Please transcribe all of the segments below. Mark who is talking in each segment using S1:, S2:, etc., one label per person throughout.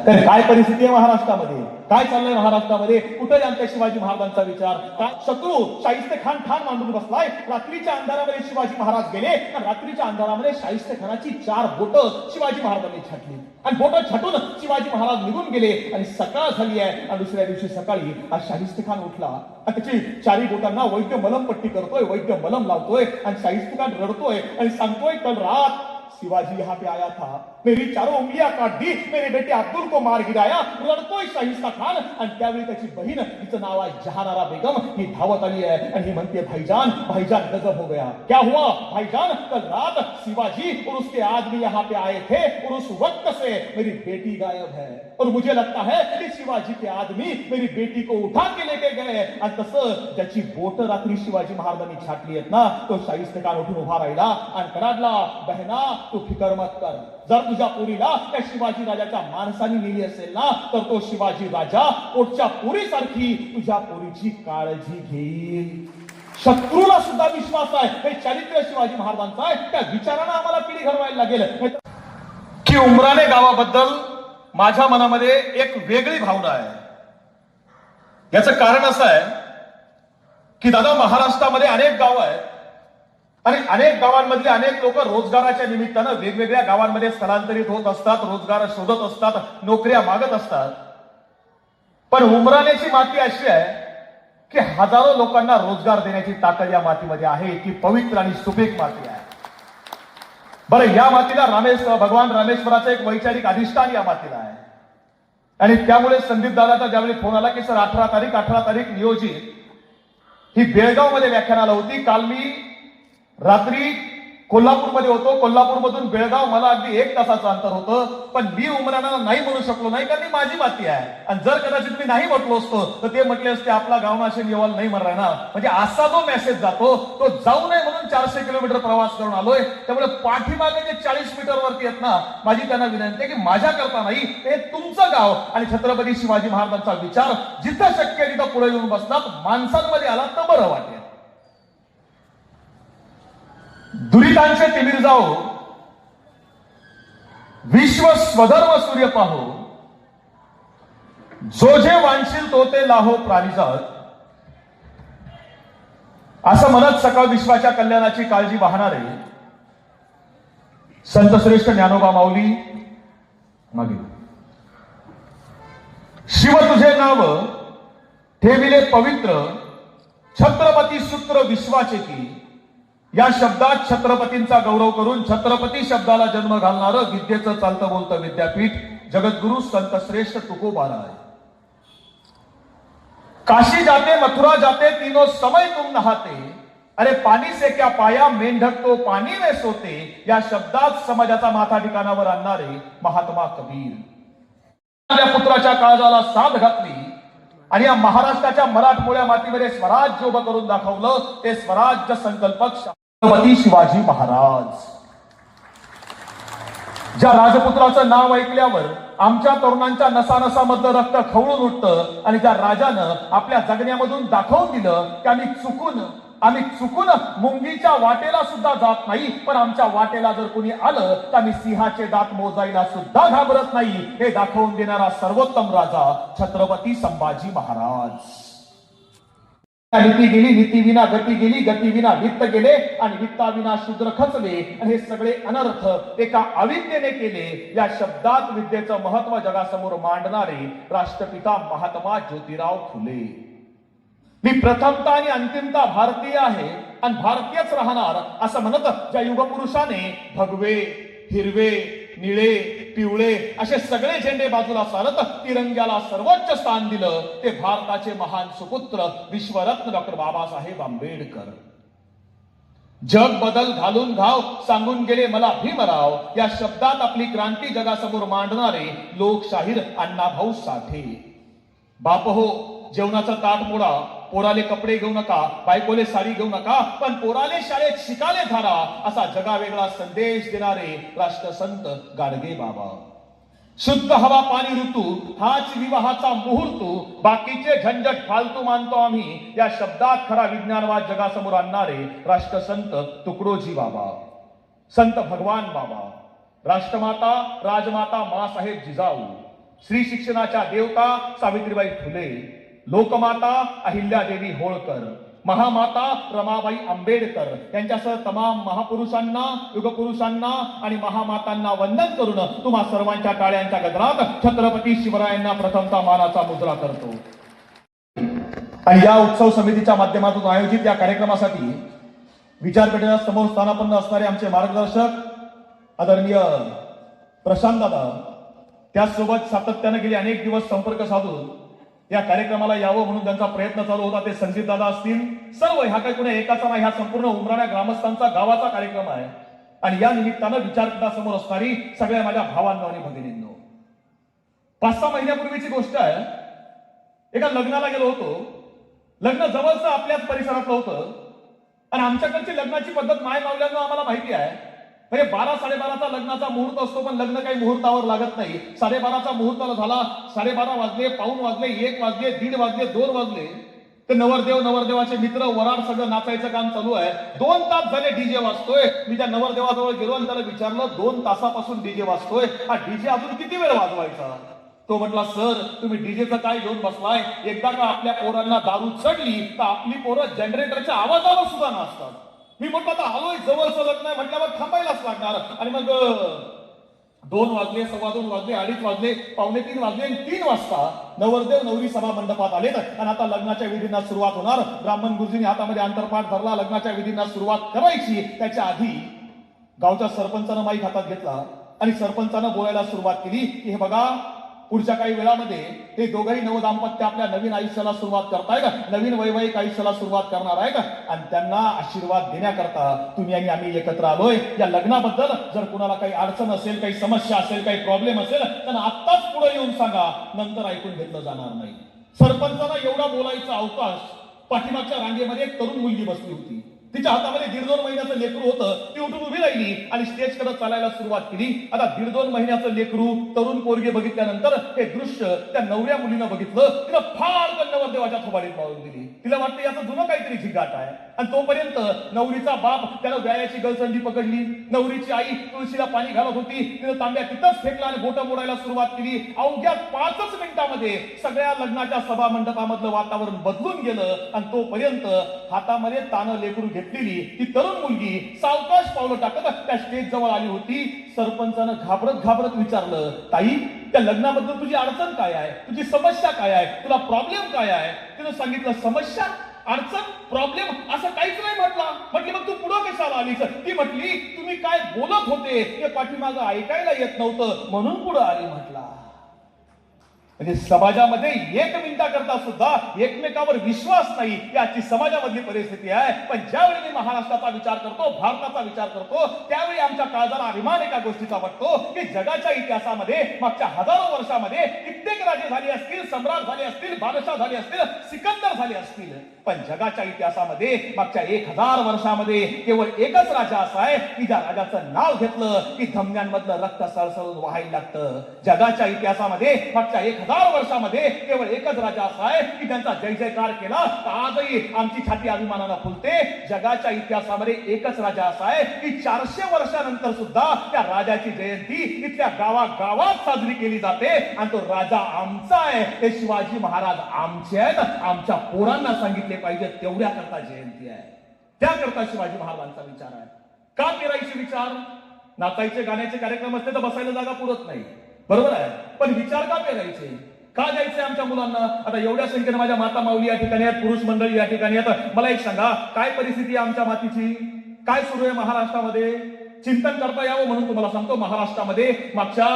S1: तर काय परिस्थिती आहे महाराष्ट्रामध्ये, काय चाललंय महाराष्ट्रामध्ये, कुठे आमच्या शिवाजी महाराजांचा विचार, काय शत्रू शाहिस्ते खान ठाण मांडून बसलाय. रात्रीच्या अंधारामध्ये शिवाजी महाराज गेले आणि रात्रीच्या अंधारामध्ये शाहिस्ते खानाची 4 बोटं शिवाजी महाराजांनी छाटली आणि बोटं छाटून शिवाजी महाराज निघून गेले आणि सकाळ झाली आहे आणि दुसऱ्या दिवशी सकाळी आज शाहिस्ते खान उठला आणि त्याची 4 बोटांना वैद्य मलमपट्टी करतोय, वैद्य मलम लावतोय आणि शाहिस्ते खान रडतोय आणि सांगतोय कल रात शिवाजी यहाँ पे आया था, मेरी 4 उंगलियां काट दी, मेरे बेटे अब्दुल को मार गिराया. रडतोय शाहिस्ता खान आणि त्यावेळी त्याची बहीण, तिचं नाव आहे जहानारा बेगम, ही धावत आली आहे आणि ही म्हणते भाईजान भाईजान गजब हो गया. क्या हुआ भाईजान, कल रात शिवाजी और उसके आदमी यहाँ पे आए थे और उस वक्त से मेरी बेटी गायब है और मुझे लगता है कि शिवाजी के आदमी मेरी बेटी को उठा के लेके गए. आणि तसं ज्याची बोट रात्री शिवाजी महाराजांनी छाटली आहेत ना, तो शाहिस्ते खान उठून उभा राहिला आणि कडाडला, बहना तू फिकर मत कर, जर तुझ्या पोरीला त्या शिवाजी राजाच्या माणसाने नेली असेल ना, तर तो शिवाजी राजा पोटच्या पोरीसारखी तुझ्या पोरीची काळजी घेईल. शत्रूला सुद्धा विश्वास आहे, हे चरित्र शिवाजी महाराजांचं आहे. त्या विचारानं आम्हाला पिढी घडवायला लागेल की उमराणे गावाबद्दल माझ्या मनामध्ये एक वेगळी भावना आहे. याचं कारण असं आहे की दादा, महाराष्ट्रामध्ये अनेक गाव आहेत आणि अनेक गावांमधले अनेक लोक रोजगाराच्या निमित्तानं वेगवेगळ्या गावांमध्ये स्थलांतरित होत असतात, रोजगार शोधत असतात, नोकऱ्या मागत असतात. पण उमराण्याची माती अशी आहे की हजारो लोकांना रोजगार देण्याची ताकद या मातीमध्ये आहे. ती पवित्र आणि सुपीक माती आहे. बरं, या मातीला भगवान रामेश्वराचं एक वैचारिक अधिष्ठान या मातीला आहे आणि त्यामुळे संदीप दादाचा ज्यावेळी फोन आला की सर 18 तारीख नियोजित ही बेळगाव मध्ये व्याख्यानाला होती. काल मी रात्री कोल्हापूरमध्ये होतो, कोल्हापूरमधून बेळगाव मला अगदी 1 तासाचं अंतर होतं, पण मी उमराणाला नाही म्हणू शकलो नाही कारण माझी माती आहे. आणि जर कदाचित मी नाही म्हटलो असतो तर ते म्हटले असते आपला गावनाशे निवाल नाही म्हणणार ना. म्हणजे असा जो मेसेज जातो तो जाऊ नये म्हणून 400 किलोमीटर प्रवास करून आलोय. त्यामुळे पाठीमागे जे 40 मीटर वरती आहेत ना, माझी त्यांना विनंती आहे की माझ्या करता नाही, ते तुमचं गाव आणि छत्रपती शिवाजी महाराजांचा विचार जिथं शक्य तिथं पुढे येऊन बसतात. माणसांमध्ये आला तर बरं वाटेल. दुरितांचे तिमिर जाओ, विश्व स्वधर्म सूर्य पाहो, जो जे वांशील तो ते लाहो प्राणीजात, असं म्हणत सकळ विश्वाच्या कल्याणाची काळजी वाहणारे संत श्रेष्ठ ज्ञानोबा माऊली मागे, शिव तुझे नाव ठेविले पवित्र, छत्रपती सूत्र विश्वाचे की, या शब्दात छत्रपतींचा गौरव करून छत्रपती शब्दाला जन्म घालणारं विद्येचं चालतं बोलतं विद्यापीठ जगद्गुरु संत श्रेष्ठ तुकोबाराय. काशी जाते मथुरा जाते तीनों समय तुम नहाते, अरे पाणी से क्या पाया मेंढक तो पाणी में सोते, या शब्दात समाजाचा माथा ठिकाणावर आणणारे महात्मा कबीर. आपल्या पुत्राच्या काळजाला साथ घातली आणि या महाराष्ट्राच्या मराठमोळ्या मातीमध्ये स्वराज्य उभं करून दाखवलं. ते स्वराज्य संकल्पक छत्रपती शिवाजी महाराज. ज्या राजपुत्राचं नाव ऐकल्यावर आमच्या तरुणांच्या नसानसामधलं रक्त खवळून उठतं आणि ज्या राजानं आपल्या जगण्यामधून दाखवून दिलं की आम्ही चुकून मुंगीच्या वाटेला सुद्धा जात नाही, पण आमच्या वाटेला जर कोणी आलं तर आम्ही सिंहाचे दात मोजायला सुद्धा घाबरत नाही, हे दाखवून देणारा सर्वोत्तम राजा छत्रपती संभाजी महाराज. नीती गेली, नीती विना गती गेली, गती विना वित्त गेले आणि वित्ताविना शूद्र खचले. आणि हे सगळे अनर्थ एका अविद्येने केले. या शब्दात विद्येचं महत्व जगासमोर मांडणारे राष्ट्रपिता महात्मा ज्योतिराव फुले. मी प्रथमता आणि अंतिमता भारतीय आहे आणि भारतीयच राहणार असं म्हणत ज्या युगपुरुषाने भगवे, हिरवे, निळे, पिवळे असे सगळे झेंडे बाजूला सारत तिरंग्याला सर्वोच्च स्थान दिलं, ते भारताचे महान सुपुत्र विश्वरत्न डॉक्टर बाबासाहेब आंबेडकर. जग बदल घालून घाव सांगून गेले मला भीमराव, या शब्दात आपली क्रांती जगासमोर मांडणारे लोकशाहीर अण्णाभाऊ साठे. बाप हो, जेवणाचा ताट मोडा, पोराले कपडे घेऊ नका, बायकोले साडी घेऊ नका, पण पोराले शाळेत शिकाले धारा, असा जगावेगळा संदेश देणारे राष्ट्रसंत गाडगे बाबा. शुद्ध हवा पाणी ऋतू हाच विवाहाचा मुहूर्त, बाकीचे झंझट फालतू मानतो आम्ही, या शब्दात खरा विज्ञानवाद जगासमोर आणणारे राष्ट्रसंत तुकडोजी बाबा. संत भगवान बाबा, राष्ट्रमाता राजमाता मासाहेब जिजाऊ, श्री शिक्षणाच्या देवता सावित्रीबाई फुले, लोकमाता अहिल्यादेवी होळकर, महामाता रमाबाई आंबेडकर यांच्यासह तमाम महापुरुषांना, युगपुरुषांना आणि महामातांना वंदन करून तुम्हा सर्वांच्या टाळ्यांच्या गजरात छत्रपती शिवरायांना प्रथमता मानाचा मुजरा करतो. आणि या उत्सव समितीच्या माध्यमातून आयोजित या कार्यक्रमासाठी विचारपेठेच्या समोर स्थानापन्न असणारे आमचे मार्गदर्शक आदरणीय प्रशांत दादा, त्याचसोबत सातत्याने गेले अनेक दिवस संपर्क साधून या कार्यक्रमाला यावं म्हणून त्यांचा प्रयत्न चालू होता, ते संजीत दादा असतील. सर्व ह्या काही कुणा एकाचा नाही, ह्या संपूर्ण उमराण्या ग्रामस्थांचा गावाचा कार्यक्रम आहे. आणि या निमित्तानं विचारपीठासमोर असणारी सगळ्या माझ्या भावांनो आणि भगिनींनो, 5-6 महिन्यापूर्वीची गोष्ट आहे. एका लग्नाला गेलो होतो. लग्न जवळचं आपल्याच परिसरातलं होतं आणि आमच्याकडची लग्नाची पद्धत माय मावल्यांना आम्हाला माहिती आहे. म्हणजे 12-12:30चा लग्नाचा मुहूर्त असतो, पण लग्न काही मुहूर्तावर लागत नाही. 12:30चा मुहूर्त झाला, 12:30 वाजले, पाऊण वाजले, 1 वाजले, 1:30 वाजले, 2 वाजले, ते नवरदेव नवरदेवाचे मित्र वराड सगळं नाचायचं काम चालू आहे. 2 तास झाले डीजे वाजतोय. मी त्या नवरदेवाजवळ गेलो आणि त्याला विचारलं, 2 तासापासून डीजे वाजतोय, हा डीजे अजून किती वेळ वाजवायचा? तो म्हटला, सर तुम्ही डीजेचं काय घेऊन बसलाय? एकदा का आपल्या पोरांना दारू चढली तर आपली पोरं जनरेटरच्या आवाजावर सुद्धा नाचतात. मी म्हटलं, आता आलोय, जवळचं लग्न आहे म्हटल्यावर थांबायलाच लागणार. आणि मग 2 वाजले, 2:15 वाजले, 2:30 वाजले, 2:45 वाजले आणि 3 वाजता नवरदेव नवरी सभा मंडपात आलेत आणि आता लग्नाच्या विधींना सुरुवात होणार. ब्राह्मण गुरुजींनी हातामध्ये अंतरपाठ धरला, लग्नाच्या विधींना सुरुवात करायची. त्याच्या आधी गावच्या सरपंचानं माईक हातात घेतला आणि सरपंचानं बोलायला सुरुवात केली की हे बघा, पुढच्या काही वेळामध्ये हे दोघंही नवदाम्पत्य आपल्या नवीन आयुष्याला सुरुवात करतायत, नवीन वैवाहिक आयुष्याला सुरुवात करणार आहेत आणि त्यांना आशीर्वाद देण्याकरता तुम्ही आणि आम्ही एकत्र आलोय. या लग्नाबद्दल जर कुणाला काही अडचण असेल, काही समस्या असेल, काही प्रॉब्लेम असेल तर आत्ताच पुढे येऊन सांगा, नंतर ऐकून घेतलं जाणार नाही. सरपंचाला एवढा बोलायचा अवकाश. पाठीमागच्या रांगेमध्ये एक तरुण मुलगी बसली होती. तिच्या हातामध्ये 1.5-2 महिन्याचं लेकरू होतं. ती उठून उभी राहिली आणि स्टेजकडे चालायला सुरुवात केली. आता 1.5-2 महिन्याचं लेकरू, तरुण पोरगे बघितल्यानंतर हे दृश्य त्या नवऱ्या मुलीनं बघितलं. तिनं फाडकन नवरदेवाच्या थोबाडीत मारून दिली. तिला वाटतं याचं जुनं काहीतरी झिगाट आहे. आणि तोपर्यंत नवरीचा बाप त्यानं व्यायाची गळसंडी पकडली. नवरीची आई तुळशीला पाणी घालत होती. तिनं तांब्या तिथंच फेकला आणि बोटं मोडायला सुरुवात केली. अवघ्या 5च मिनिटामध्ये सगळ्या लग्नाच्या सभा मंडपामधलं वातावरण बदलून गेलं. आणि तोपर्यंत हातामध्ये तानं लेकरू घेतलेली ती तरुण मुलगी सावकाश पावलं टाकत त्या स्टेज जवळ आली होती. सरपंचानं घाबरत घाबरत विचारलं, ताई त्या लग्नाबद्दल तुझी अडचण काय आहे? तुझी समस्या काय आहे? तुला प्रॉब्लेम काय आहे? तिनं सांगितलं, समस्या, अडचण, प्रॉब्लेम असं काहीच नाही म्हटलं. म्हटली, मग तू पुढं कशाला आलीस? ती म्हटली, तुम्ही काय बोलत होते हे पाठीमागं ऐकायला येत नव्हतं म्हणून पुढं आली म्हटला. म्हणजे समाजामध्ये 1 मिनिटाकरता सुद्धा एकमेकावर विश्वास नाही, याची समाजामधली परिस्थिती आहे. पण ज्यावेळी मी महाराष्ट्राचा विचार करतो, भारताचा विचार करतो, त्यावेळी आमच्या काळजाला अभिमान एका गोष्टीचा वाटतो की जगाच्या इतिहासामध्ये मागच्या हजारो वर्षामध्ये कित्येक राजे झाले असतील, सम्राट झाले असतील, बादशाह झाले असतील, सिकंदर झाले असतील, पण जगाच्या इतिहासामध्ये मागच्या 1000 वर्षामध्ये केवळ एकच राजा असा आहे की ज्या राजाचं नाव घेतलं की धमन्यांमधलं रक्त सळसळून वाहायला लागतं. जगाच्या इतिहासामध्ये मागच्या 1000 वर्षामध्ये केवळ एकच राजा असा आहे की त्यांचा जय जयकार केला तर आजही आमची छाती अभिमानानं फुलते. जगाच्या इतिहासामध्ये एकच राजा असा आहे की 400 वर्षानंतर सुद्धा त्या राजाची जयंती इथल्या गावागावात साजरी केली जाते आणि तो राजा आमचा आहे, ते शिवाजी महाराज आमचे आहेत. आमच्या पोरांना सांगितले पाहिजे तेवढ्या करता जयंती आहे, त्याकरता शिवाजी महाराजांचा विचार आहे. का करायचे विचार? नाचायचे, गाण्याचे कार्यक्रम असते तर बसायला जागा पुरत नाही, बरोबर आहे, पण विचार का पेरायचे? का द्यायचे आमच्या मुलांना? आता एवढ्या संख्येने माझ्या माता माऊली या ठिकाणी आहेत, पुरुष मंडळी या ठिकाणी आहेत. मला एक सांगा, काय परिस्थिती आहे आमच्या मातीची? काय सुरू आहे महाराष्ट्रामध्ये? चिंतन करता यावं म्हणून तुम्हाला सांगतो, महाराष्ट्रामध्ये मागच्या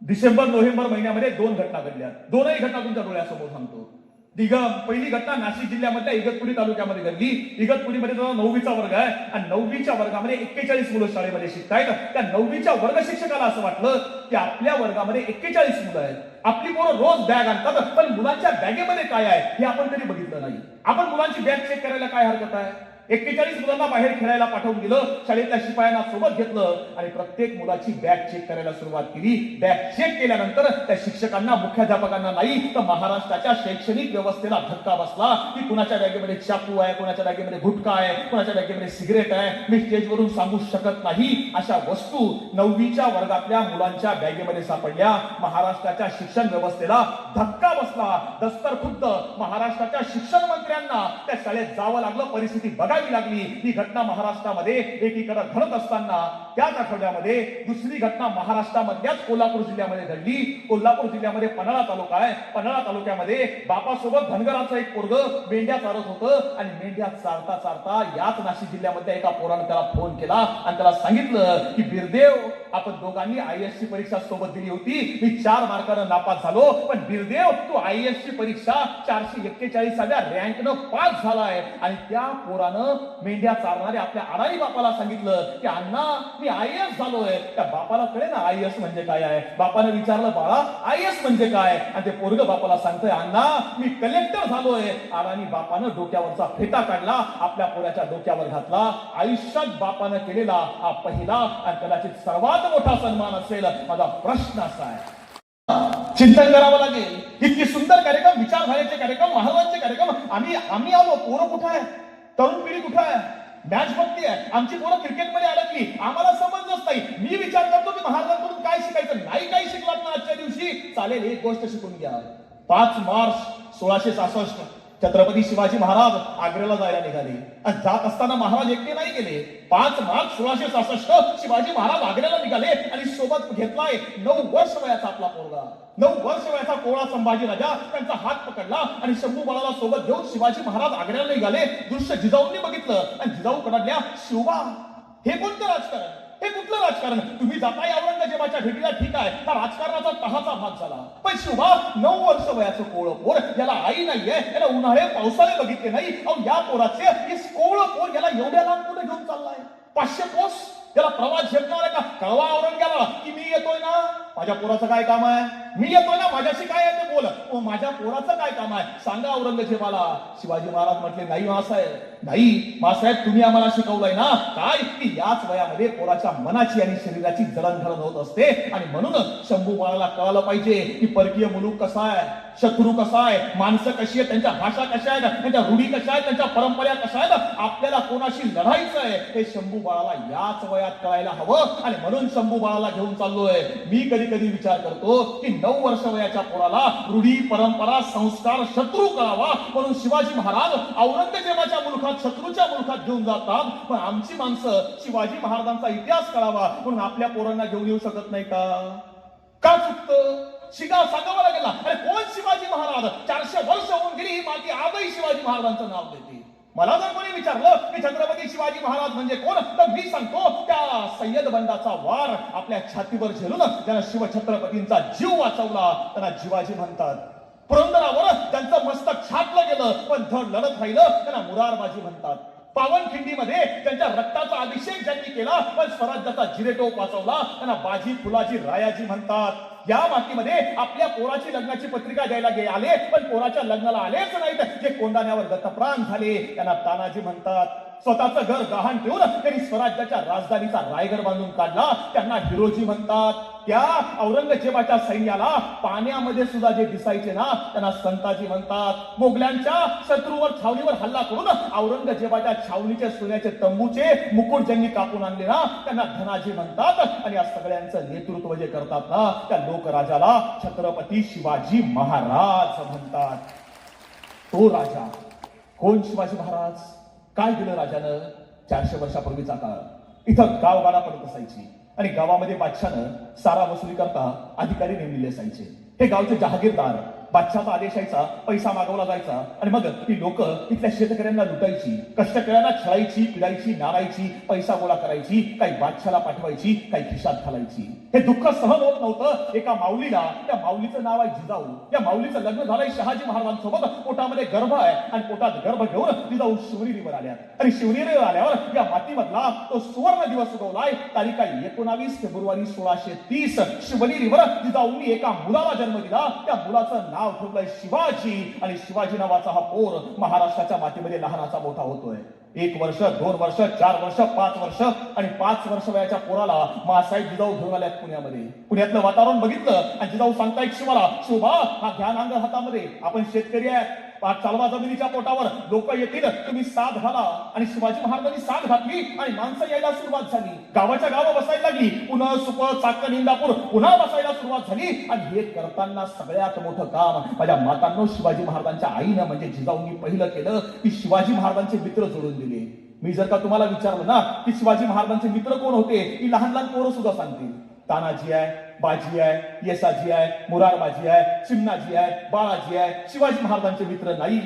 S1: डिसेंबर-नोव्हेंबर महिन्यामध्ये 2 घटना घडल्या. दोनही घटना तुमच्या डोळ्यासमोर सांगतो. पहिली घटना नाशिक जिल्ह्यामधल्या इगतपुरी तालुक्यामध्ये घडली. इगतपुरीमध्ये 9वीचा वर्ग आहे आणि 9वीच्या वर्गामध्ये 41 मुलं शाळेमध्ये शिकतायत. त्या 9वीच्या वर्ग शिक्षकाला असं वाटलं की आपल्या वर्गामध्ये 41 मुलं आहेत आपली पोरं रोज बॅग आणतात, पण मुलांच्या बॅगेमध्ये काय आहे हे आपण कधी बघितलं नाही. आपण मुलांची बॅग चेक करायला काय हरकत आहे? 41 मुलांना बाहेर खेळायला पाठवून दिलं, शाळेतल्या शिपायांना सोबत घेतलं आणि प्रत्येक मुलाची बॅग चेक करायला सुरुवात केली. बॅग चेक केल्यानंतर त्या शिक्षकांना, मुख्याध्यापकांना नाही तर महाराष्ट्राच्या शैक्षणिक व्यवस्थेला धक्का बसला की कुणाच्या बॅगेमध्ये चाकू आहे, कुणाच्या बॅगेमध्ये गुटखा आहे, कुणाच्या बॅगेमध्ये सिगरेट आहे. मी स्टेजवरून सांगू शकत नाही अशा वस्तू 9वीच्या वर्गातल्या मुलांच्या बॅगेमध्ये सापडल्या. महाराष्ट्राच्या शिक्षण व्यवस्थेला धक्का बसला. दस्तर खुद्द महाराष्ट्राच्या शिक्षण मंत्र्यांना त्या शाळेत जावं लागलं, परिस्थिती बघावी लागली. ही घटना महाराष्ट्रामध्ये एकीकडे घडत असताना त्याच आठवड्यामध्ये दुसरी घटना महाराष्ट्रामधल्याच कोल्हापूर जिल्ह्यामध्ये घडली. कोल्हापूर जिल्ह्यामध्ये पन्हाळा तालुका आहे. पन्हाळा तालुक्यामध्ये बापासोबत धनगराचं एक पोरग मेंढ्या चारत होतं आणि मेंढ्या चारता चारता याच नाशिक जिल्ह्यामध्ये एका पोरानं त्याला फोन केला आणि त्याला सांगितलं की बिरदेव, आपण दोघांनी IAS ची परीक्षा सोबत दिली होती, मी 4 मार्कानं नापास झालो, पण बिरदेव तू IAS ची परीक्षा 441व्या रँकनं पास झालाय. आणि त्या पोरानं मेंढ्या चारणाऱ्या आपल्या अडाणी बापाला सांगितलं की अण्णा, मी IAS झालोय. त्या बापाला कळे ना IAS म्हणजे काय आहे. बापाने विचारलं, बाळा IAS म्हणजे काय? आणि ते पोरग बापाला सांगतोय, अण्णा मी कलेक्टर झालोय. अडाणी बापानं डोक्यावरचा फेटा काढला, आपल्या पोराच्या डोक्यावर घातला. आयुष्यात बापानं केलेला हा पहिला आणि कदाचित सर्वात मोठा सन्मान असेल. माझा प्रश्न असा आहे, चिंतन करावं लागेल. इतकी सुंदर कार्यक्रम, विचारधारेचे कार्यक्रम, महाराजांचे कार्यक्रम, आम्ही आलो, पोरं कुठं आहे, तरुण पिढी कुठं आहे, मॅच बघती आहे, आमची पोरं क्रिकेटमध्ये अडकली, आम्हाला समजलंच नाही. मी विचार करतो की महाराजांकडून काय शिकायचं. नाही काही शिकलात ना आजच्या दिवशी, चालेल एक गोष्ट शिकून घ्या. 5 मार्च 1666 छत्रपती शिवाजी महाराज आग्र्याला जायला निघाले आणि जात असताना महाराज एकटे नाही गेले. 5 मार्च 1666 शिवाजी महाराज आग्र्याला निघाले आणि सोबत घेतलाय 9 वर्ष वयाचा आपला पोरगा. 9 वर्ष वयाचा कोवळा संभाजी राजा त्यांचा हात पकडला आणि शंभू बाळाला सोबत घेऊन शिवाजी महाराज आग्र्याला निघाले. दृश्य जिजाऊंनी बघितलं आणि जिजाऊ कडाडल्या, शिवबा हे कोणतं राजकारण, हे कुठलं राजकारण? तुम्ही जाताय औरंगजेबाच्या भेटीला, ठीक आहे, हा राजकारणाचा तहाचा भाग झाला, पण शिवबा 9 वर्ष वयाचं कोवळं पोर, याला आई नाहीये, याला उन्हाळे पावसाळे बघितले नाही. अहो या पोराचे हे कोवळं पोर याला एवढ्या लांब कुठे घेऊन चाललाय? 500 कोस त्याला प्रवास झेपणार आहे का? कळवा औरंग्याला की मी येतोय ना, माझ्या पोराचं काय काम आहे, मी येतोय ना, माझ्याशी काय आहे ते बोल. माझ्या पोराचं काय काम आहे सांगा औरंगजेबाला. शिवाजी महाराज म्हटले, नाही मासाहेब, नाही मासाहेब, तुम्ही आम्हाला शिकवलंय ना काय की याच वयामध्ये पोराच्या मनाची आणि शरीराची जडणघडण होत असते. आणि म्हणून शंभू बाळाला कळालं पाहिजे की परकीय मुलूक कसा आहे, शत्रू कसा आहे, माणसं कशी आहेत, त्यांच्या भाषा कशा आहेत, त्यांच्या रूढी कशा आहेत, त्यांच्या परंपरा कशा आहेत, आपल्याला कोणाशी लढायचं आहे हे शंभू बाळाला याच वयात कळायला हवं. आणि म्हणून शंभू बाळाला घेऊन चाललोय. मी कधी कधी विचार करतो की 9 वर्ष वयाच्या पोराला रूढी, परंपरा, संस्कार, शत्रू कळावा म्हणून शिवाजी महाराज औरंगजेबाच्या मुलखात, शत्रूच्या मुलखात घेऊन जातात. पण आमची माणसं शिवाजी महाराजांचा इतिहास कळावा म्हणून आपल्या पोरांना घेऊन येऊ शकत नाही का? का चुकतं? शिका सांगावा लागेल. अरे कोण शिवाजी महाराज? 400 वर्ष होऊन गेली ही माती आजही शिवाजी महाराजांचं नाव देते. मला जर कोणी विचारलं की छत्रपती शिवाजी महाराज म्हणजे कोण, तर मी सांगतो त्या सय्यद बंडाचा वार आपल्या छातीवर झेलून त्यानं शिवछत्रपतींचा जीव वाचवला, त्यांना जिवाजी म्हणतात. पुरंदरावर त्यांचं मस्तक छाटलं गेलं पण धड लढत राहिलं, त्यांना मुरारबाजी म्हणतात. पावनखिंडीमध्ये त्यांच्या रक्ताचा अभिषेक ज्यांनी केला पण स्वराज्याचा जिरेटोप वाचवला, त्यांना बाजी फुलाजी रायाजी म्हणतात. या मातीमध्ये आपल्या पोराची लग्नाची पत्रिका द्यायला आले पण पोराच्या लग्नाला आलेच नाहीत, जे कोंडाण्यावर दत्तप्राण झाले त्यांना तानाजी म्हणतात. स्वतःचं घर गहाण ठेवून त्यांनी स्वराज्याच्या राजधानीचा रायगड बांधून काढला, त्यांना हिरोजी म्हणतात. त्या औरंगजेबाच्या सैन्याला पाण्यामध्ये सुद्धा जे दिसायचे ना त्यांना संताजी म्हणतात. मोगल्यांच्या शत्रूवर, छावणीवर हल्ला करून औरंगजेबाच्या छावणीचे सोन्याचे तंबूचे मुकुट ज्यांनी कापून आणले ना त्यांना धनाजी म्हणतात. आणि या सगळ्यांचं नेतृत्व जे करतात ना त्या लोकराजाला छत्रपती शिवाजी महाराज म्हणतात. तो राजा कोण? शिवाजी महाराज. काय दिलं राजानं? 400 वर्षापूर्वीचा काळ. इथं गावगाडा पडत असायची आणि गावामध्ये बादशानं सारा वसुली करता अधिकारी नेमलेले असायचे. हे गावचे जहागीरदार बादशाचा आदेश यायचा, पैसा मागवला जायचा आणि मग ती लोक तिथल्या शेतकऱ्यांना लुटायची, कष्टकऱ्यांना छळायची, पिडायची, नारायची, पैसा गोळा करायची, काही बादशाला पाठवायची, काही खिशात घालायची. हे दुःख सहन होत नव्हतं एका माऊलीला. त्या माऊलीचं नाव आहे जिजाऊ. या माऊलीचं लग्न झालंय शहाजी महाराजांसोबत. पोटामध्ये गर्भ आहे आणि पोटात गर्भ घेऊन जिजाऊ शिवनेरीवर आल्या आणि शिवनेरीवर आल्यावर या मातीमधला तो सुवर्ण दिवस उगवलाय. तारीख आहे 19 फेब्रुवारी 1630. शिवनेरीवर जिजाऊंनी एका मुलाला जन्म दिला. त्या मुलाचं नाव ठेवलंय शिवाजी आणि शिवाजी नावाचा हा पोर महाराष्ट्राच्या मातीमध्ये लहानाचा मोठा होतोय. 1 वर्ष, 2 वर्ष, 4 वर्ष, 5 वर्ष आणि 5 वर्ष वयाच्या पोराला मासाहेब जिजाऊ घेऊन आल्यात पुण्यामध्ये. पुण्यातलं वातावरण बघितलं आणि जिजाऊ सांगतायत शिवाला, शिवबा हा घ्या नांगर हातामध्ये, आपण शेतकरी आहे, चालवा जमिनीच्या पोटावर, लोक येतील, तुम्ही साथ घाला. आणि शिवाजी महाराजांनी साथ घातली आणि माणसं यायला सुरुवात झाली. गावाच्या गावं बसायला लागली. पुन्हा सुप, चाकण, इंदापूर पुन्हा बसायला सुरुवात झाली. आणि हे करताना सगळ्यात मोठं काम माझ्या मातांनो शिवाजी महाराजांच्या आईनं म्हणजे जिजाऊंनी पहिलं केलं की शिवाजी महाराजांचे मित्र जोडून दिले. मी जर का तुम्हाला विचारलं ना की शिवाजी महाराजांचे मित्र कोण होते, की लहान लहान पोरं सुद्धा सांगतील. तानाजी आहे, बाजी आहे, येसाजी आहे, मुरारबाजी आहे, चिमणाजी आहे, बाळाजी आहे. शिवाजी महाराजांचे मित्र नाही.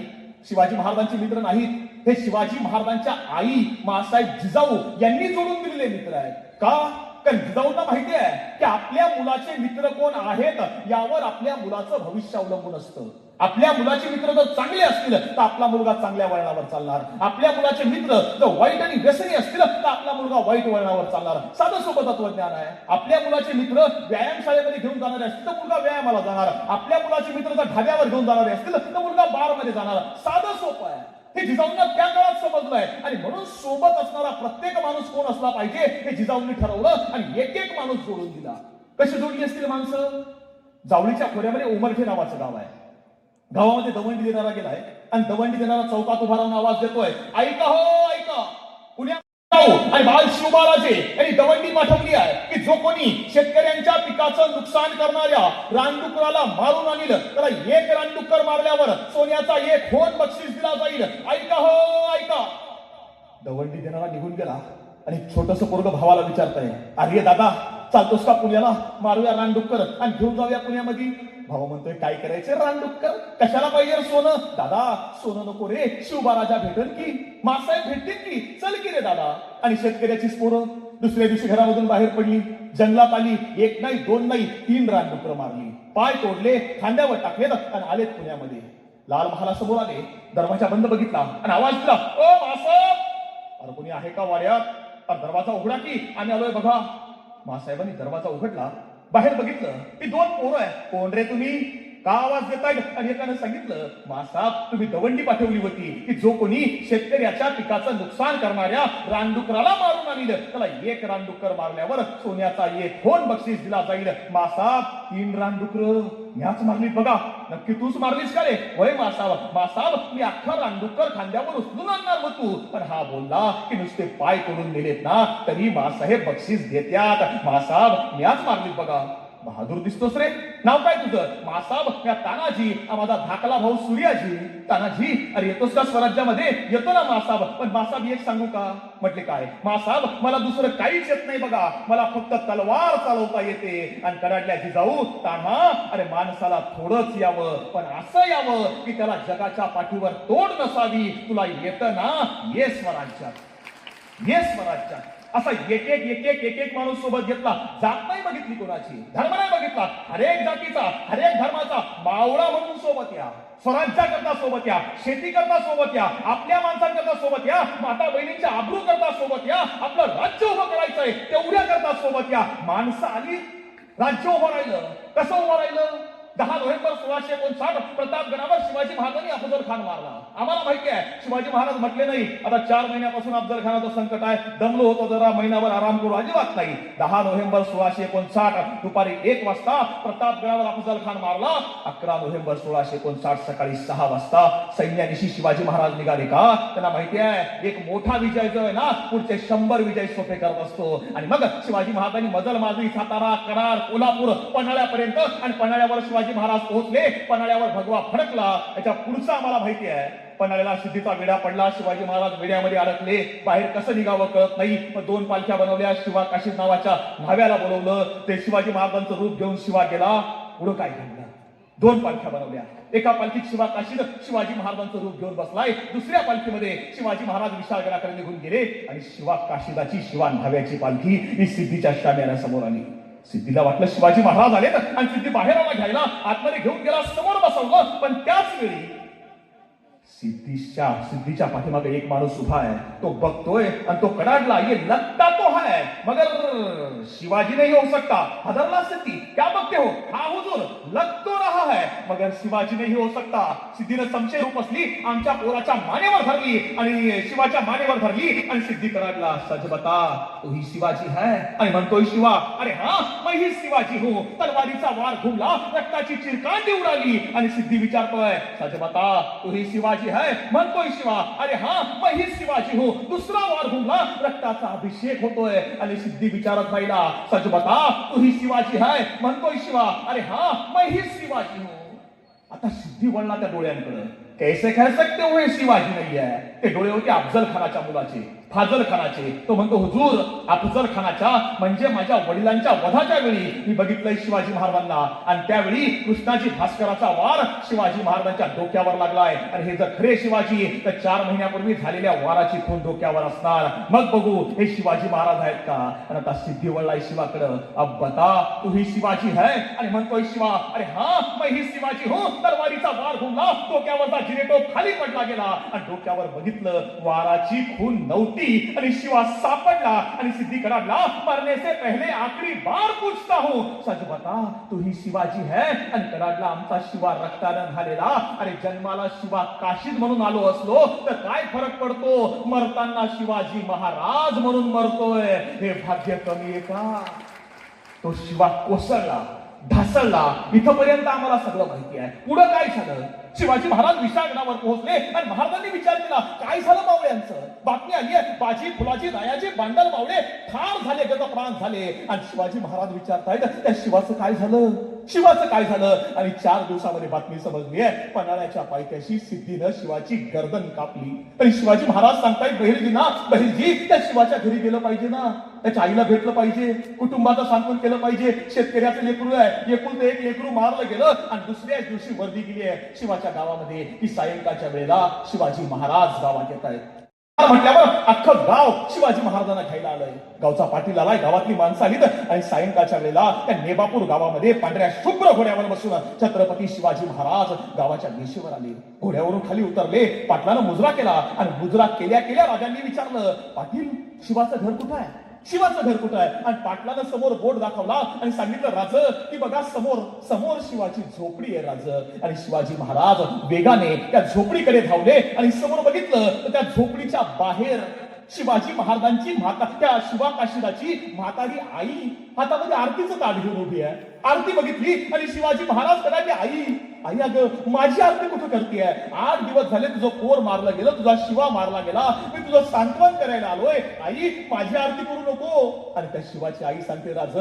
S1: शिवाजी महाराजांचे मित्र नाहीत. हे शिवाजी महाराजांच्या आई मासाहेब जिजाऊ यांनी जोडून दिलेले मित्र आहेत. का? कारण जिजाऊंना माहिती आहे की आपल्या मुलाचे मित्र कोण आहेत यावर आपल्या मुलाचं भविष्य अवलंबून असतं. आपल्या मुलाचे मित्र जर चांगले असतील तर आपला मुलगा चांगल्या वळणावर चालणार. आपल्या मुलाचे मित्र जर वाईट आणि व्यसनी असतील तर आपला मुलगा वाईट वळणावर चालणार. साधं सोपं तत्वज्ञान आहे. आपल्या मुलाचे मित्र व्यायामशाळेमध्ये घेऊन जाणारे असतील तर मुलगा व्यायामाला जाणार. आपल्या मुलाचे मित्र जर ढाब्यावर घेऊन जाणारे असतील तर मुलगा बारमध्ये जाणार. साधं सोपं आहे. हे जिजाऊंना त्या काळात समजलंय आणि म्हणून सोबत असणारा प्रत्येक माणूस कोण असला पाहिजे हे जिजाऊंनी ठरवलं आणि एक एक माणूस जोडून दिला. कशी जोडली असतील माणसं? जावळीच्या खोऱ्यामध्ये उमरठे नावाचं गाव आहे. गावामध्ये दवंडी देणारा गेलाय आणि दवंडी देणारा चौकात उभा राहून आवाज देतोय, ऐका हो ऐका, पुण्या आणि बाल शिवबालाजे यांनी दवंडी पाठवली आहे की जो कोणी शेतकऱ्यांच्या पिकाचं नुकसान करणाऱ्या रानडुकराला मारून आणील त्याला 1 रानडुक्कर मारल्यावर सोन्याचा 1 होन बक्षीस दिला जाईल. ऐका हो ऐका. दवंडी देणारा निघून गेला आणि छोटस पोरग भावाला विचारताय, अरे दादा चालतोस का पुण्याला, मारूया रानडुक्कर आणि घेऊन जाऊया पुण्यामध्ये. भाऊ म्हणतोय काय करायचं रानडुक्कर, कशाला पाहिजे सोनं? दादा सोनं नको रे, शिवबाराजा भेटेल की, मासाहेब भेटतील की, चल की रे दादा. आणि शेतकऱ्याची पोरं दुसऱ्या दिवशी घरामधून बाहेर पडली, जंगलात आली. 1 नाही 2 नाही 3 रानडुक्कर मारली, पाय तोडले, खांद्यावर टाकले आणि आलेत पुण्यामध्ये. लाल महालासमोर आले, दरवाजा बंद बघितला आणि आवाज दिला, ओ मासाहेब, अरे कोणी आहे का वाड्यात? दरवाजा उघडा की, आम्ही आलोय बघा. मासाहेबांनी दरवाजा उघडला, बाहेर बघितलं की 2 पोरं आहे. कोण रे तुम्ही, का आवाज देताय? आणि एकानं सांगितलं, मासाहेब तुम्ही दवंडी पाठवली होती की जो कोणी शेतकऱ्याच्या पिकाचं नुकसान करणाऱ्या रानडुकराला मारून आणलं त्याला 1 रानडुक्कर मारल्यावर सोन्याचा 1 होन बक्षीस दिला जाईल. मासाहेब 3 रानडुकर ह्याच मारलीत बघा. नक्की तूच मारलीस का रे? वय मासाहेब, मासाहेब मी अख्खा रानडुक्कर खांद्यावर उचलून आणणार होतो, पण हा बोलला की नुसते पाय तोडून नेलेत ना तरी मासाहेब बक्षीस देत्यात. मासाहेब मीच मारलीत बघा. बहादूर दिसतोस रे, नाव काय तुझं? मासाहेब या तानाजी, माझा धाकला भाऊ सूर्याजी. तानाजी, अरे येतोस का स्वराज्यामध्ये? येतो ना मासाहेब, पण मासाहेब एक सांगू का? म्हटले काय? मासाहेब मला दुसरं काहीच येत नाही बघा, मला फक्त तलवार चालवता येते. आणि कडाडल्या जिजाऊ, तान्हा अरे माणसाला थोडंच यावं पण असं यावं की त्याला जगाच्या पाठीवर तोड नसावी. तुला येतं ना, ये स्वराज्यात, ये स्वराज्यात. असा एक एक माणूस सोबत घेतला. जात नाही बघितली कोणाची, धर्म नाही बघितला, हरेक जातीचा हरेक धर्माचा मावळा म्हणून सोबत या. स्वराज्याकरता सोबत या, शेती करता सोबत या, आपल्या माणसांकरता सोबत या, माता बहिणींच्या आबरू करता सोबत या, आपलं राज्य उभं करायचंय तेवढ्या करता सोबत या. माणसं आली, राज्य उभं राहिलं. कसं उभं राहिलं? 10 नोव्हेंबर 1659 प्रतापगडावर शिवाजी महाराजांनी अफजल खान मारला. आम्हाला माहिती आहे शिवाजी महाराज म्हटले नाही आता 4 महिन्यापासून अफजल खानाचं संकट आहे, दमलो होतो जरा महिनाभर आराम करू, अजिबात नाही. 10 नोव्हेंबर 1659 दुपारी 1 वाजता प्रतापगडावर अफजल खान मारला. 11 नोव्हेंबर 1659 सकाळी 6 वाजता सैन्यानिशी शिवाजी महाराज निघाले. का? त्यांना माहिती आहे एक मोठा विजय जो आहे ना पुढचे 100 विजय सोपे करत असतो. आणि मग शिवाजी महाराजांनी मजल माजरी, सातारा, कराड, कोल्हापूर, पन्हाळ्यापर्यंत, आणि पन्हाळ्यावर शिवाजी महाराज पोहोचले. पन्हाळ्यावर भगवा फडकला. याच्या पुढचं आम्हाला माहिती आहे. पन्हाळ्याला सिद्धीचा वेढा पडला, शिवाजी महाराज वेड्यामध्ये अडकले, बाहेर कसं निघावं कळत नाही. मग 2 पालख्या बनवल्या, शिवा काशीद नावाच्या न्हाव्याला बोलवलं. ते शिवाजी महाराजांचं रूप घेऊन शिवा गेला. पुढं काय घडलं? 2 पालख्या बनवल्या. एका पालखीत शिवा काशीद शिवाजी महाराजांचं रूप घेऊन बसलाय, दुसऱ्या पालखीमध्ये शिवाजी महाराज विशाळगडाकडे निघून गेले आणि शिवा काशीदाची शिवा न्हाव्याची पालखी ही सिद्धीच्या शाम्यानासमोर आली. सिद्धीला वाटलं शिवाजी महाराज आलेत आणि सिद्धी बाहेर आला घ्यायला, आतमध्ये घेऊन गेला, समोर बसवलं. पण त्याच वेळी सिद्धीच्या पाठीमागे एक माणूस उभा आहे. तो बघतोय आणि तो कडाडला, ये लगता तो है मगर शिवाजी नहीं हो सकता. हदरला सिद्धी, क्या बघते हो? हा हुजूर, लग तो रहा है मगर शिवाजी नहीं हो सकता. सिद्धीनं संशय रूप असली, आमच्या पोराच्या मानेवर धरली आणि शिवाच्या मानेवर धरली आणि सिद्धी कडाडला, सच बता तो ही शिवाजी है. आणि म्हणतोय शिवा, अरे हा मैं ही शिवाजी हूं. तलवारीचा वार घुमला, रक्ताची चिरकांडी उडाली आणि सिद्धी विचारतोय, सच बता तो ही शिवाजी है. म्हणतोय शिवा, अरे हा मैं ही शिवाजी हूं. दुसरा वार घुमला, रक्ताचा अभिषेक होतोय आणि सिद्धी विचारत राहिला, सच बता तू ही शिवाजी है. म्हणतोय शिवा, अरे हा मैं ही शिवाजी हूं. आता सिद्धी वळला त्या डोळ्यांकडे. कैसे कह सकते हो हे शिवाजी नाही आहे? ते डोळे होते अफजल खानाच्या मुलाचे, फाजल खानाचे. तो म्हणतो, हुजूर अफजल खानाच्या म्हणजे माझ्या वडिलांच्या वधाच्या वेळी मी बघितलंय शिवाजी महाराजांना आणि त्यावेळी कृष्णाजी भास्कराचा वार शिवाजी महाराजांच्या डोक्यावर लागलाय आणि हे जर खरे शिवाजी तर 4 महिन्यापूर्वी झालेल्या वाराची खून डोक्यावर असणार. मग बघू हे शिवाजी महाराज आहेत का. आणि आता सिद्धी वळलाय शिवाकडं, अब बता तू ही शिवाजी है. आणि म्हणतोय शिवा, अरे हा मैं ही शिवाजी हूं. तलवारीचा वार घुमला, डोक्यावरचा जिरेटोप खाली पडला गेला आणि डोक्यावर बघितलं, वाराची खून नव्हती आणि शिवा सापडला. आणि सिद्धी कडाडला, मरने से पहले आखिरी बार पूछता हूं, सच बता तू ही शिवाजी है. आणि कडाडला, आमचा शिवा रक्तानं झालेला. अरे जन्माला शिवा काशीद म्हणून आलो असलो तर काय फरक पडतो, मरताना शिवाजी महाराज म्हणून मरतोय. हे भाग्य कमी आहे का? तो शिवा कोसळला, ढासळला. इथपर्यंत आम्हाला सगळं माहिती आहे. पुढे काय झालं? शिवाजी महाराज विशाळगडावर पोहोचले आणि महाराजांनी विचार केला, काय झालं मावळ्यांचं? बातमी आली आहे, बाजी फुलाजी नायाजी बांडल मावळे ठार झाले, गतप्राण झाले. आणि शिवाजी महाराज विचारतायत, त्या शिवाचं काय झालं? शिवाचं काय झालं? आणि 4 दिवसामध्ये बातमी समजली आहे, पन्हाळ्याच्या पायथ्याशी सिद्धीनं शिवाची गर्दन कापली. आणि शिवाजी महाराज सांगतायत बहिर्जींना, बहिर्जी त्या शिवाच्या घरी गेलं पाहिजे ना, त्याच्या आईला भेटलं पाहिजे, कुटुंबाचं सांत्वन केलं पाहिजे. शेतकऱ्याचं लेकरू आहे, एकुलते एक लेकरू मारलं गेलं आणि दुसऱ्याच दिवशी वर्दी गेली आहे शिवाच्या गावामध्ये की सायंकाळच्या वेळेला शिवाजी महाराज गावात येत आहेत. म्हटल्यावर अख्खं गाव शिवाजी महाराजांना घ्यायला आलंय. गावचा पाटील आलाय, गावातली माणसं आलीत आणि सायंकाळच्या वेळेला त्या नेबापूर गावामध्ये पांढऱ्या शुभ्र घोड्यावर बसून छत्रपती शिवाजी महाराज गावाच्या दिशेवर आले. घोड्यावरून खाली उतरले, पाटलानं मुजरा केला आणि मुजरा केल्या केल्या राजांनी विचारलं, पाटील शिवाचं घर कुठं आहे? शिवाचं घर कुठं आहे? आणि पाटलानं समोर बोर्ड दाखवला आणि सांगितलं, राज की बघा समोर समोर शिवाची झोपडी आहे राज. आणि शिवाजी महाराज वेगाने त्या झोपडीकडे धावले आणि समोर बघितलं तर त्या झोपडीच्या बाहेर शिवाजी महाराजांची त्या शिवा काशीदाची म्हातारी आई हातामध्ये आरतीचं ताट घेऊन उभी आहे. आरती बघितली आणि शिवाजी महाराज कदाचित, आई आई अगं माझी आरती कुठं करतेय? 8 दिवस झाले तुझं पोर मारलं गेलं, तुझा शिवा मारला गेला, मी तुझं सांत्वन करायला आलोय, आई माझी आरती करू नको. आणि त्या शिवाची आई सांगते, राज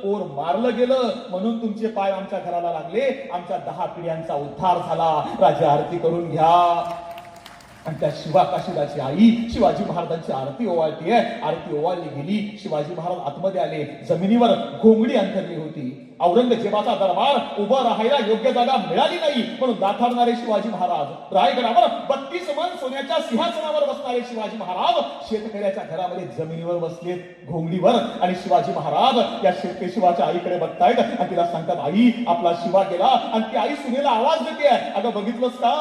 S1: पोर मारलं गेलं म्हणून तुमचे पाय आमच्या घराला लागले, आमच्या 10 पिढ्यांचा उद्धार झाला, राजा आरती करून घ्या. आणि त्या शिवा काशीदाची आई शिवाजी महाराजांची आरती ओवाळतीये. आरती ओवाळली गेली, शिवाजी महाराज आतमध्ये आले. जमिनीवर घोंगडी अंथरली होती. औरंगजेबाचा दरबार उभं राहायला योग्य जागा मिळाली नाही म्हणून दाथारणारे शिवाजी महाराज, रायगडावर 32 मन सोन्याच्या सिंहासनावर बसणारे शिवाजी महाराज शेतकऱ्याच्या घरामध्ये जमिनीवर बसलेत घोंगडीवर. आणि शिवाजी महाराज या शेतकेशिवाच्या आईकडे बघतायत आणि तिला सांगतात, आई आपला शिवा गेला. आणि ती आई सुनेला आवाज देते, अगं बघितलंस का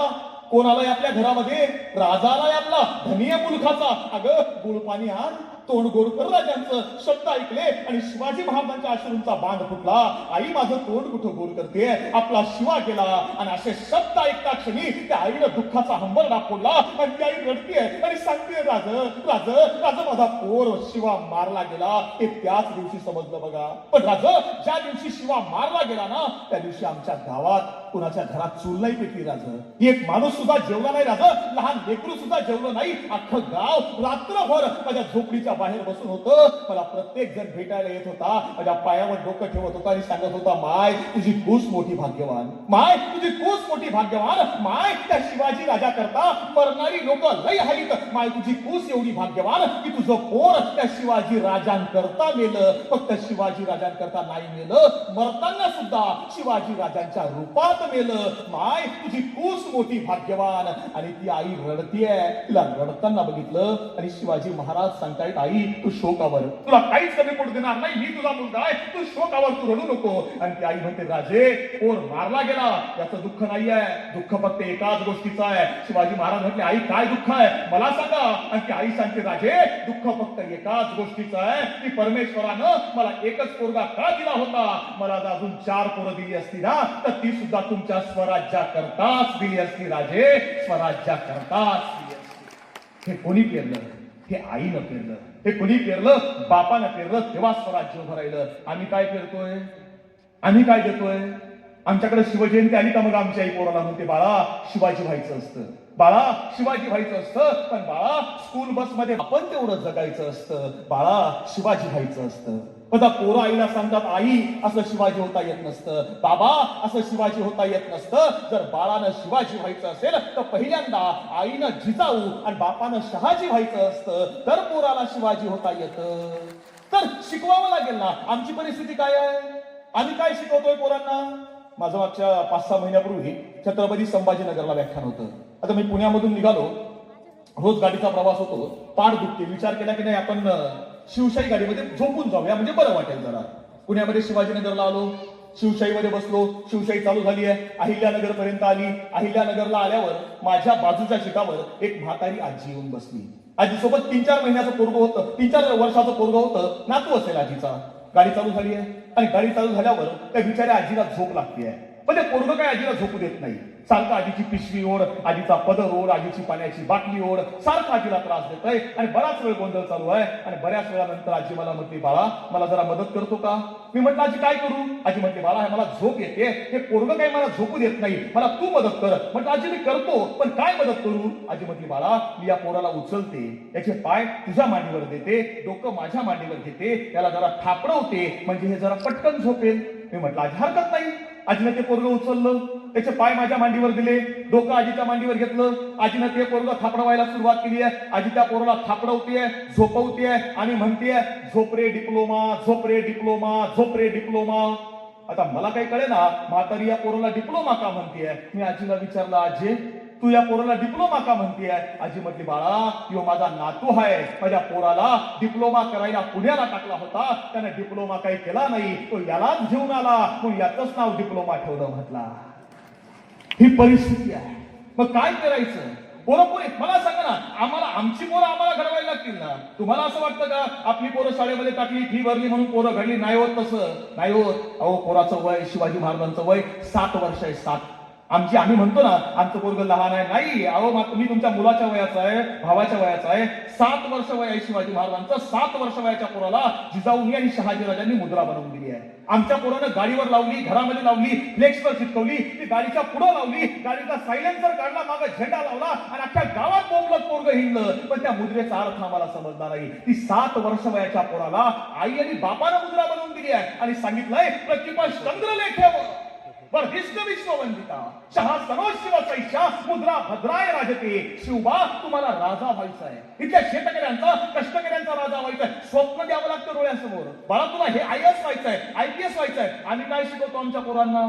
S1: कोण आलाय आपल्या घरामध्ये? राजा आलाय आपला, धनीय मुलखाचा. अगं गुळपाणी आण, तोंड गोड कर राजांचं. शब्द ऐकले आणि शिवाजी महाराजांच्या अश्रूंचा बांध फुटला. आई माझं तोंड कुठं गोड करते, आपला शिवा गेला. आणि असे शब्द ऐकता क्षणी त्या आईनं दुःखाचा हंबरडा फोडला आणि ती आई रडतीये आणि सांगते, राज राज राज माझा पोर शिवा मारला गेला. हे त्याच दिवशी समजलं बघा. पण राज ज्या दिवशी शिवा मारला गेला ना त्या दिवशी आमच्या गावात कुणाच्या घरात चूल नाही पेटली राज. एक माणूस सुद्धा जेवला नाही राज, लहान लेकरू सुद्धा जेवलं नाही. अख्खं गाव रात्रभर माझ्या झोपडीच्या बाहेर बसून होतं, मला प्रत्येक जण भेटायला येत होता, माझ्या पायावर डोकं ठेवत होता आणि सांगत होता, माय तुझी कूस मोठी भाग्यवान, माय तुझी कूस मोठी भाग्यवान, माय त्या शिवाजी राजा करता मरणारी लोक लय हरीत, माय तुझी कूस एवढी भाग्यवान की तुझं पोर त्या शिवाजी राजांकरता मेलं. फक्त शिवाजी राजांकरता नाही मेलं, मरताना सुद्धा शिवाजी राजांच्या रूपात मेलं. माय तुझी कूस मोठी भाग्यवान. आणि ती आई रडतीये, तिला रडताना बघितलं आणि शिवाजी महाराज सांगतायत, आई तू शोकावर, तुला काहीच कमी पडू देणार नाही, मी तुझा मुलगा आहे, तू शोकावर, तू रडू नको. आणि ती आई म्हणते, राजे पोर मारला गेला याचं दुःख नाहीये, दुःख फक्त एकाच गोष्टीचं आहे. शिवाजी महाराज म्हटले, आई काय दुःख आहे मला सांगा. आणि ती आई सांगते, राजे दुःख फक्त एकाच गोष्टीचं आहे की परमेश्वरानं मला एकच पोरगा का दिला होता, मला जर अजून 4 पोरं दिली असती ना तर ती सुद्धा तुमच्या स्वराज्याकरताच दिली असती. राजे स्वराज्याकरताच दिली असती. हे कोणी पेरलं? हे आईनं पेरलं. हे कोणी पेरलं? बापानं पेरलं, तेव्हा स्वराज्य उभं राहिलं. आम्ही काय पेरतोय? आम्ही काय देतोय? आमच्याकडे शिवजयंती आली का मग आमची आई पोराला म्हणते, बाळा शिवाजी व्हायचं असतं, बाळा शिवाजी व्हायचं असतं. पण बाळा स्कूल बस मध्ये आपण तेवढं जगायचं असतं, बाळा शिवाजी व्हायचं असतं. आता पोरं आईला सांगतात, आई असं शिवाजी होता येत नसतं, बाबा असं शिवाजी होता येत नसतं. जर बाळानं शिवाजी व्हायचं असेल तर पहिल्यांदा आईनं जिजाऊ आणि बापानं शहाजी व्हायचं असतं, तर पोराला शिवाजी होता येतं. तर शिकवावं लागेल ना. आमची परिस्थिती काय आहे? आम्ही काय शिकवतोय पोरांना? माझं मागच्या 5-6 महिन्यापूर्वी छत्रपती संभाजीनगरला व्याख्यान होतं. आता मी पुण्यामधून निघालो, रोज गाडीचा प्रवास होतो, पाठ दुखते, विचार केला की नाही आपण शिवशाही गाडीमध्ये झोपून जाऊया म्हणजे बरं वाटेल जरा. पुण्यामध्ये शिवाजीनगरला आलो, शिवशाहीमध्ये बसलो, शिवशाही चालू झाली आहे, अहिल्यानगर पर्यंत आली. अहिल्यानगरला आल्यावर माझ्या बाजूच्या सीटावर एक म्हातारी आजी येऊन बसली. आजीसोबत 3-4 महिन्याचं पोरगं होतं, 3-4 वर्षाचं पोरगं होतं, नातू असेल आजीचा. गाडी चालू झाली आहे आणि गाडी चालू झाल्यावर त्या बिचाऱ्या आजीला झोप लागते. पण ते पोरगं काय आजीला झोपू देत नाही, सारखं आजीची पिशवी ओढ, आजीचा पदर ओढ, आजीची पाण्याची बाटली ओढ, सारखं आजीला त्रास देत आहे. आणि बराच वेळ गोंधळ चालू आहे. आणि बऱ्याच वेळानंतर आजी मला म्हटली, बाळा मला जरा मदत करतो का? मी म्हटलं, आजी काय करू? आजी म्हटली, बाळा मला झोप येते, हे पोरगं काही मला झोपू देत नाही, मला तू मदत कर. म्हटलं, आजी मी करतो, पण काय मदत करू? आजी म्हटली, बाळा मी या पोराला उचलते, याचे पाय तुझ्या मांडीवर देते, डोकं माझ्या मांडीवर घेते, त्याला जरा थापडवते, म्हणजे हे जरा पटकन झोपेल. मी म्हटलं, आजी हरकत नाही. आजीनं ते पोरगं उचललं, त्याचे पाय माझ्या मांडीवर दिले, डोकं आजीच्या मांडीवर घेतलं. आजीनं ते पोरगं थापडवायला सुरुवात केली आहे. आजी त्या पोराला थापडवतीये, झोपवतीये आणि म्हणतीये, झोप रे डिप्लोमा, झोप रे डिप्लोमा, झोप रे डिप्लोमा. आता मला काही कळे ना, म्हातारी या पोराला डिप्लोमा का म्हणतीये. मी आजीला विचारलं, आजी तू या पोराला डिप्लोमा का म्हणतीये? आजी म्हटली, बाळा यो माझा नातू आहे, माझ्या पोराला डिप्लोमा करायला पुण्याला टाकला होता, त्याने डिप्लोमा काही केला नाही, तो यालाच घेऊन आला, म्हणून याचंच नाव डिप्लोमा ठेवलं. म्हटला ही परिस्थिती आहे. मग काय करायचं? पोरं मला सांगा ना, आम्हाला आमची पोरं आम्हाला घडवायला लागतील ना. तुम्हाला असं वाटतं का आपली पोरं शाळेमध्ये टाकली, फी भरली म्हणून पोरं घडली? नाही होत तसं, नाही होत. अहो पोराचं वय, शिवाजी महाराजांचं वय 7 वर्ष आहे, 7. आम्ही म्हणतो ना आमचं पोरगं लहान आहे, नाही. अहो मी तुमच्या मुलाच्या वयाचा आहे, भावाच्या वयाचा आहे. 7 वर्ष वय आहे शिवाजी महाराजांचं. 7 वर्ष वयाच्या पोराला जिजाऊंनी आणि शहाजी राजांनी मुद्रा बनवून दिली आहे. आमच्या पोरानं गाडीवर लावली, घरामध्ये लावली, फ्लेक्सवर चिटकवली, ती गाडीच्या पुढे लावली, गाडीचा सायलेन्सर काढला, मागे झेंडा लावला आणि अख्ख्या गावात बोंबलत पोरगं हिंडलं. पण त्या मुद्रेचा अर्थ आम्हाला समजला नाही. ती 7 वर्ष वयाच्या पोराला आई आणि बापानं मुद्रा बनवून दिली आहे आणि सांगितलंय, प्रतिपा चंद्रलेखेवर वर्धिष्ठ विश्ववंदिता शहा सरोशिव सैशा मुद्रा भद्राय राजते. शिवबा तुम्हाला राजा व्हायचं आहे, इथल्या शेतकऱ्यांचा, कष्टकऱ्यांचा राजा व्हायचा आहे. स्वप्न द्यावं लागतं डोळ्यासमोर. बाळा तुला हे IAS व्हायचं आहे, IPS व्हायचं आहे. आम्ही काय शिकवतो आमच्या पोरांना?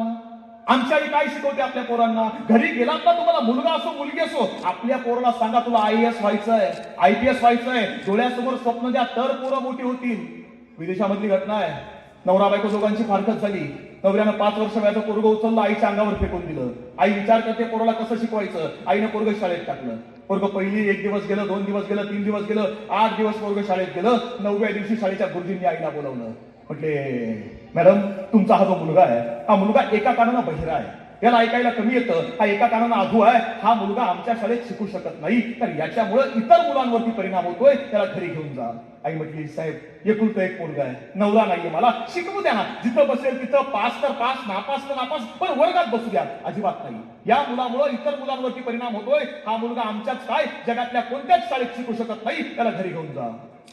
S1: आमच्या आई काय शिकवते आपल्या पोरांना? घरी गेलात ना, तुम्हाला मुलगा असो मुलगी असो, आपल्या पोराला सांगा तुला IAS व्हायचंय, IPS व्हायचंय. डोळ्यासमोर स्वप्न द्या, तर पोरं मोठी होतील. विदेशामधली घटना आहे, नवरा बायको दोघांची फारकत झाली. नवऱ्यानं 5 वर्ष वयाचं पोरगं उचललं, आईच्या अंगावर फेकून दिलं. आई विचार करते पोराला कसं शिकवायचं. आईनं पोरगं शाळेत टाकलं. पोरगं पहिली 1 दिवस गेलं, 2 दिवस गेलं, 3 दिवस गेलं, 8 दिवस पोरगं शाळेत गेलं. 9व्या दिवशी शाळेच्या गुरुजींनी आईला बोलावलं. म्हटले, मॅडम तुमचा हा जो मुलगा आहे, हा मुलगा एका कानानं बहिरा आहे, याला ऐकायला कमी येतं, हा एका कानानं आधू आहे, हा मुलगा आमच्या शाळेत शिकू शकत नाही, तर याच्यामुळे इतर मुलांवरती परिणाम होतोय, त्याला घरी घेऊन जा. आई म्हटली, साहेब एकुलतं एक पोरगा आहे, नवरा नाहीये, मला शिकवू द्या ना, जिथं बसेल तिथं, पास तर पास, नापास तर नापास, पण वर्गात बसू द्या. अजिबात नाही. या मुलामुळे इतर मुलांवरती परिणाम होतोय, हा मुलगा आमच्याच काय जगातल्या कोणत्याच शाळेत शिकू शकत नाही, त्याला घरी घेऊन जा.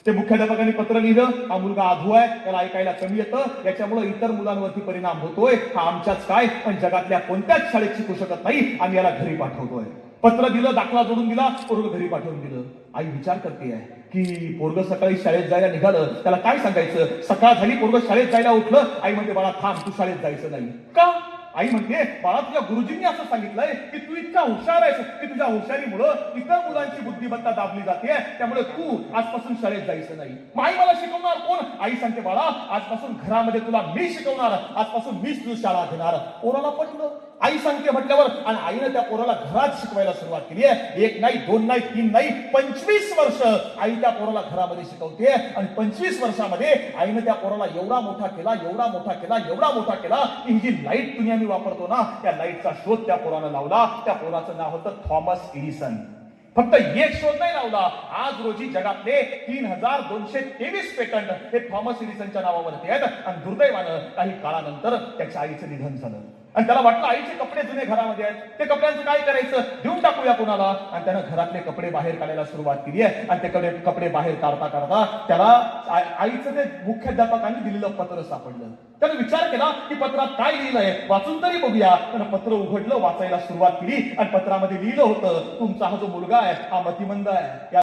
S1: ते मुख्याध्यापकांनी पत्र लिहिलं, हा मुलगा आधू आहे, त्याला ऐकायला कमी येतं, याच्यामुळे इतर मुलांवरती परिणाम होतोय, हा आमच्याच काय पण जगातल्या कोणत्याच शाळेत शिकू शकत नाही, आम्ही याला घरी पाठवतोय. पत्र दिलं, दाखला जोडून दिला, पोरग घरी पाठवून दिलं. आई विचार करते आहे की पोरग सकाळी शाळेत जायला निघालं, त्याला काय सांगायचं? सकाळ झाली, पोरग शाळेत जायला उठलं, आई म्हणते बाळा थांब, तू शाळेत जायचं नाही. का? आई म्हणते बाळा तुझ्या गुरुजींनी असं सांगितलंय की तू इतका हुशार आहेस की तुझ्या हुशारीमुळं इतर मुलांची बुद्धिमत्ता दाबली जाते, त्यामुळे तू आजपासून शाळेत जायचं नाही. आई मला शिकवणार कोण? आई सांगते बाळा आजपासून घरामध्ये तुला मी शिकवणार, आजपासून मीच तुझी शाळा घेणार. पोराला पटलं. आई सांगते म्हटल्यावर आणि आईने त्या पोराला घरात शिकवायला सुरुवात केली आहे. 1 नाही 2 नाही 3 नाही 25 वर्ष आई त्या पोराला घरामध्ये शिकवते आणि 25 वर्षामध्ये आईने त्या पोराला एवढा मोठा केला, एवढा मोठा केला, एवढा मोठा केला की ही जी लाईट दुनिया मी वापरतो ना, त्या लाईटचा शोध त्या पोरानं लावला. त्या पोराचं नाव होतं थॉमस एडिसन. फक्त एक शोध नाही लावला, आज रोजी जगातले 3223 पेटंट हे थॉमस एडिसनच्या नावावरती आहेत. आणि दुर्दैवानं काही काळानंतर त्याच्या आईचं निधन झालं आणि त्याला वाटलं आईचे कपडे जुने घरामध्ये आहेत, ते कपड्यांचं काय करायचं, देऊन टाकूया कोणाला. आणि त्यानं घरातले कपडे बाहेर काढायला सुरुवात केली आहे. आणि ते कपडे बाहेर काढता काढता त्याला आईचं ते मुख्याध्यापकांनी दिलेलं पत्र सापडलं. त्यानं विचार केला की पत्रात काय लिहिलंय, वाचून तरी बघूया. त्यानं पत्र उघडलं, वाचायला सुरुवात केली आणि पत्रामध्ये लिहिलं होतं, तुमचा हा जो मुलगा आहे हा मतिमंद आहे.